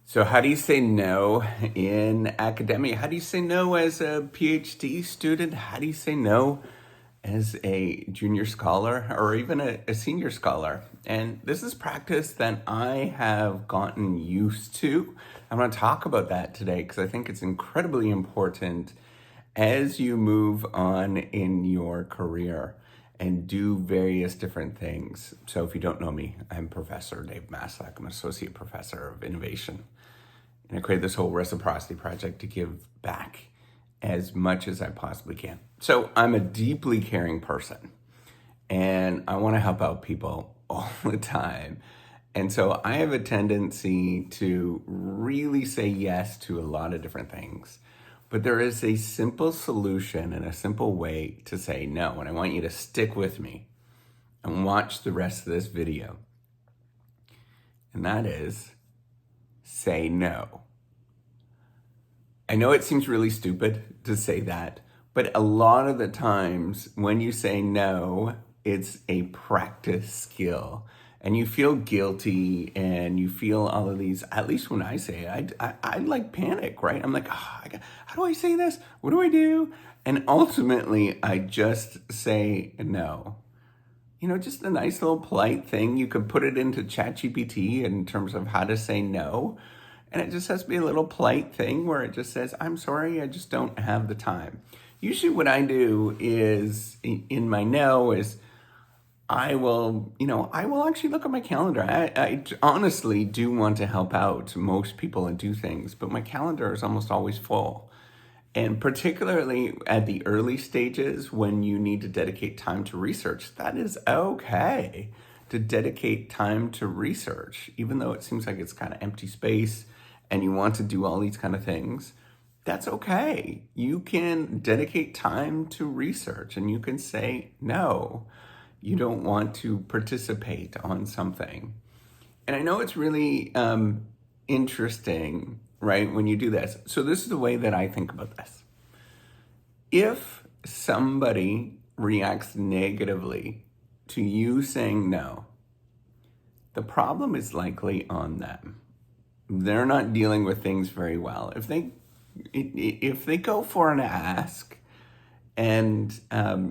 So, how do you say no in academia? How do you say no as a PhD student? How do you say no as a junior scholar or even a senior scholar? And this is practice that I have gotten used to. I'm going to talk about that today because I think it's incredibly important as you move on in your career and do various different things. So, if you don't know me, I'm Professor Dave Maslach. I'm an associate professor of innovation. And I created this whole reciprocity project to give back as much as I possibly can. So I'm a deeply caring person and I want to help out people all the time. And so I have a tendency to really say yes to a lot of different things. But there is a simple solution and a simple way to say no. And I want you to stick with me and watch the rest of this video. And that is say no. I know it seems really stupid to say that, but a lot of the times when you say no, it's a practice skill. And you feel guilty and you feel all of these, at least when I say it, I like panic, right? I'm like, how do I say this? What do I do? And ultimately, I just say no. You know, just a nice little polite thing. You could put it into ChatGPT in terms of how to say no. And it just has to be a little polite thing where it just says, I'm sorry, I just don't have the time. Usually what I do is in my no is I will actually look at my calendar. I honestly do want to help out most people and do things, but my calendar is almost always full. And particularly at the early stages when you need to dedicate time to research, that is okay to dedicate time to research, even though it seems like it's kind of empty space and you want to do all these kind of things. That's okay. You can dedicate time to research and you can say, no, you don't want to participate on something. And I know it's really interesting, right, when you do this. So this is the way that I think about this. If somebody reacts negatively to you saying no, the problem is likely on them. They're not dealing with things very well. If they go for an ask and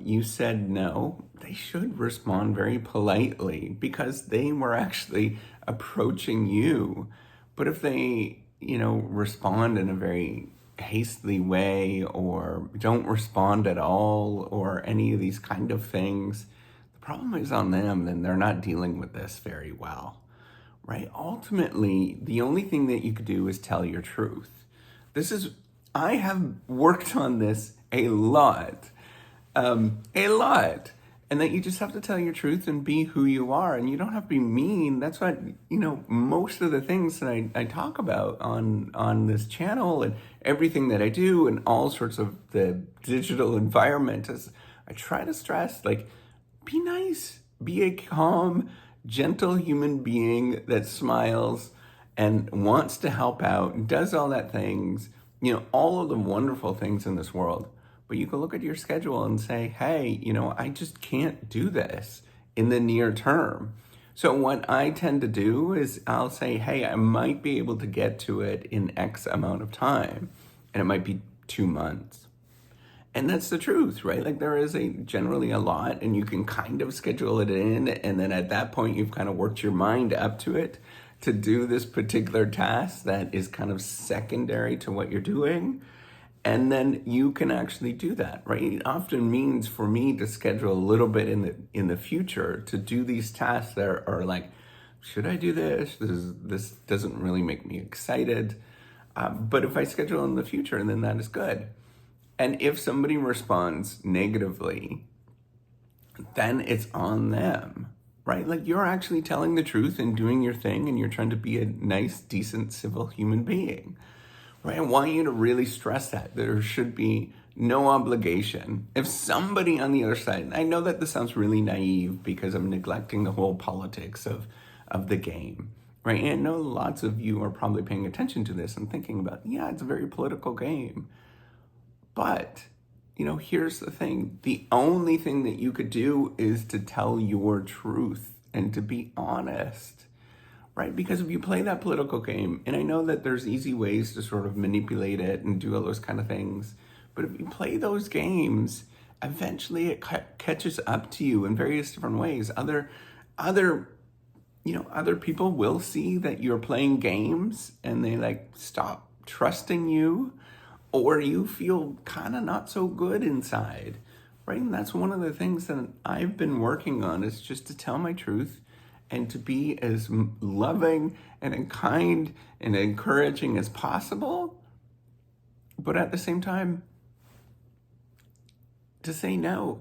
you said no, they should respond very politely because they were actually approaching you. But if they, respond in a very hastily way or don't respond at all or any of these kind of things, the problem is on them, then they're not dealing with this very well, right? Ultimately, the only thing that you could do is tell your truth. I have worked on this a lot. And that you just have to tell your truth and be who you are. And you don't have to be mean. That's what, most of the things that I talk about on this channel and everything that I do and all sorts of the digital environment is I try to stress, be nice, be a calm, gentle human being that smiles and wants to help out, does all that things, all of the wonderful things in this world. But you can look at your schedule and say, hey, I just can't do this in the near term. So what I tend to do is I'll say, hey, I might be able to get to it in X amount of time. And it might be 2 months. And that's the truth, right? There is generally a lot and you can kind of schedule it in. And then at that point, you've kind of worked your mind up to it to do this particular task that is kind of secondary to what you're doing. And then you can actually do that, right? It often means for me to schedule a little bit in the future to do these tasks that are like, should I do this? This doesn't really make me excited. But if I schedule in the future, then that is good. And if somebody responds negatively, then it's on them, right? You're actually telling the truth and doing your thing and you're trying to be a nice, decent, civil human being. Right? I want you to really stress that there should be no obligation. If somebody on the other side, I know that this sounds really naive because I'm neglecting the whole politics of the game, right? And I know lots of you are probably paying attention to this and thinking about, yeah, it's a very political game. But, here's the thing. The only thing that you could do is to tell your truth and to be honest. right? Because if you play that political game, and I know that there's easy ways to sort of manipulate it and do all those kind of things, but if you play those games, eventually it catches up to you in various different ways. Other other people will see that you're playing games and they like stop trusting you, or you feel kind of not so good inside, right? And that's one of the things that I've been working on, is just to tell my truth and to be as loving and kind and encouraging as possible, but at the same time, to say no,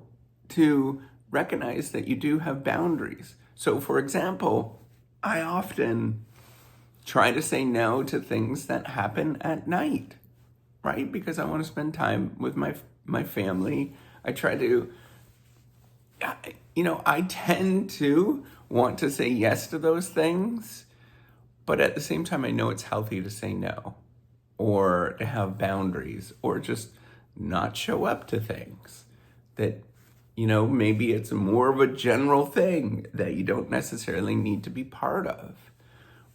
to recognize that you do have boundaries. So, for example, I often try to say no to things that happen at night, right? Because I want to spend time with my family. I try to, I tend to want to say yes to those things, but at the same time, I know it's healthy to say no, or to have boundaries, or just not show up to things that, maybe it's more of a general thing that you don't necessarily need to be part of,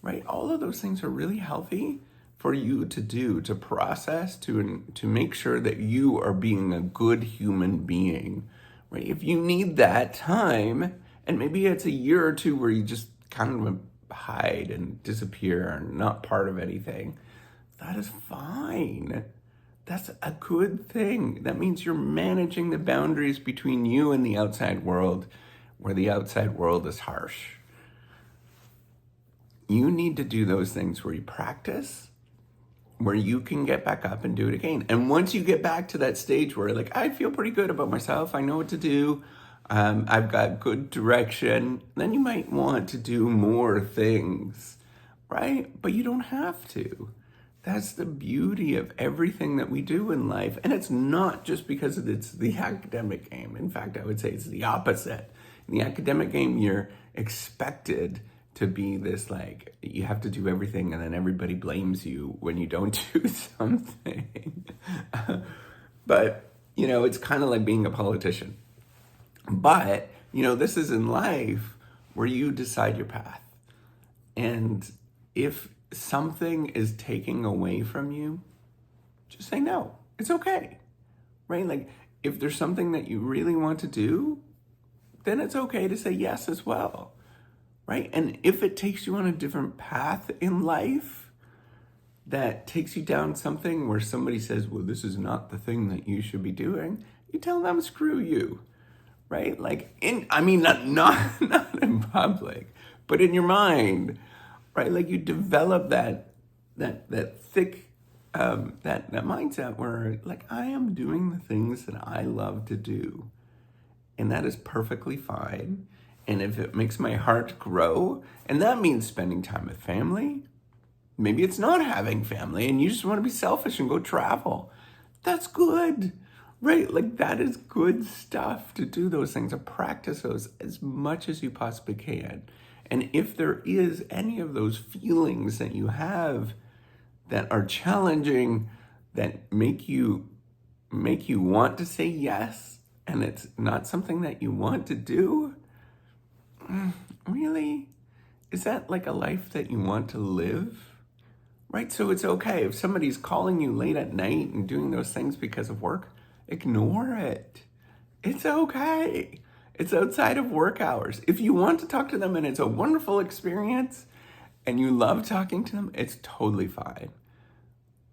right? All of those things are really healthy for you to do, to process, to make sure that you are being a good human being, right? If you need that time, and maybe it's a year or two where you just kind of hide and disappear and not part of anything, that is fine. That's a good thing. That means you're managing the boundaries between you and the outside world, where the outside world is harsh. You need to do those things where you practice, where you can get back up and do it again. And once you get back to that stage where like, I feel pretty good about myself, I know what to do, I've got good direction, then you might want to do more things, right? But you don't have to. That's the beauty of everything that we do in life. And it's not just because it's the academic game. In fact, I would say it's the opposite. In the academic game, you're expected to be this, like, you have to do everything and then everybody blames you when you don't do something. But, it's kind of like being a politician. But, this is in life where you decide your path. And if something is taking away from you, just say no. It's okay, right? Like, if there's something that you really want to do, then it's okay to say yes as well, right? And if it takes you on a different path in life that takes you down something where somebody says, well, this is not the thing that you should be doing, you tell them, screw you, right? Like, not in public, but in your mind, right? Like, you develop that thick, that mindset where, like, I am doing the things that I love to do, and that is perfectly fine. And if it makes my heart grow, and that means spending time with family, maybe it's not having family and you just want to be selfish and go travel, that's good, right? Like, that is good stuff to do those things, to practice those as much as you possibly can. And if there is any of those feelings that you have that are challenging, that make you want to say yes, and it's not something that you want to do, really? Is that like a life that you want to live? Right? So it's okay. If somebody's calling you late at night and doing those things because of work, ignore it. It's okay. It's outside of work hours. If you want to talk to them and it's a wonderful experience and you love talking to them, it's totally fine.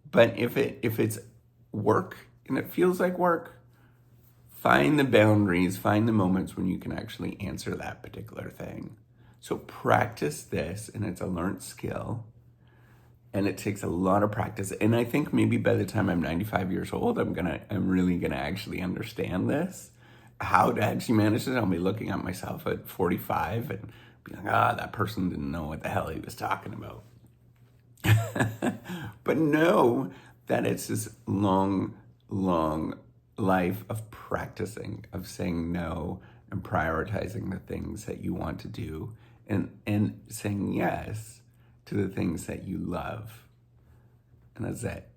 But if it's work and it feels like work, find the boundaries, find the moments when you can actually answer that particular thing. So practice this, and it's a learned skill. And it takes a lot of practice. And I think maybe by the time I'm 95 years old, I'm really gonna actually understand this. How to actually manage this. I'll be looking at myself at 45 and be like, that person didn't know what the hell he was talking about. But know that it's this long, long life of practicing, of saying no and prioritizing the things that you want to do, and saying yes to the things that you love. And that's it.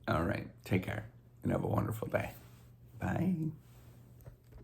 All right. Take care and have a wonderful day. Bye.